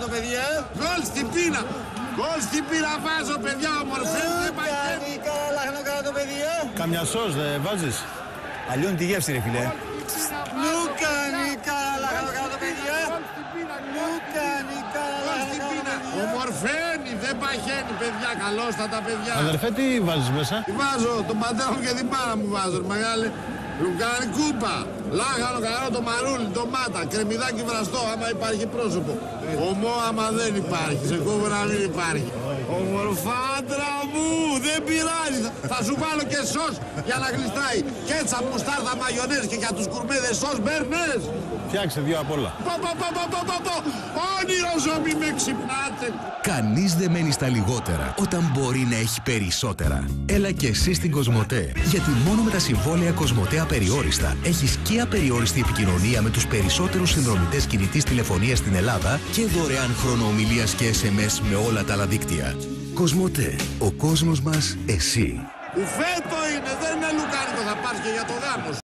κάτω, παιδιά. Γκολ στην πίνα. Γκολ στην πίνα βάζω, παιδιά, ομορφέ. Δεν πάει Κάνει καλά λάχνο κάτω, παιδιά. Καμιά σως δεν βάζεις? Αλλιώνει τη γεύση, ρε φίλε. Μου κάνει καλά λάχνο κάτω, παιδιά. Μου κάνει καλά λάχνο κάτω. Ομορφαίνει, δεν παχαίνει, παιδιά. Καλώς τα παιδιά. Αδερφέ, τι βάζεις μέσα? Τι βάζω, τον πατέρα μου και την μάνα μου βάζω, μεγάλε. Λουκάνι κούπα, λάχανο καρό, το μαρούλι, ντομάτα, κρεμμυδάκι βραστό, άμα υπάρχει πρόσωπο. Ομό, άμα δεν υπάρχει, σε κόβω να μην υπάρχει. Ομορφάντρα μου, δεν πειράζει. Θα σου βάλω και σως για να γλιστράει. Κέτσα, μουστάρδα, μαγιονέζ και για τους κουρμέδες σως μπέρνες. Φτιάξε δύο απ' όλα. Όνειρο ζω, μη με ξυπνάτε. Κανείς δεν μένει στα λιγότερα όταν μπορεί να έχει περισσότερα. Έλα και εσύ στην Κοσμοτέ. Γιατί μόνο με τα συμβόλαια Κοσμοτέ απεριόριστα έχεις και απεριόριστη επικοινωνία με τους περισσότερους συνδρομητές κινητής τηλεφωνίας στην Ελλάδα και δωρεάν χρόνο ομιλίας και SMS με όλα τα άλλα δίκτυα. Κοσμοτέ. Ο κόσμος μας, εσύ. Ουφέτο είναι, δεν είναι λουκάνικο, θα πάρεις και για το γάμο σου.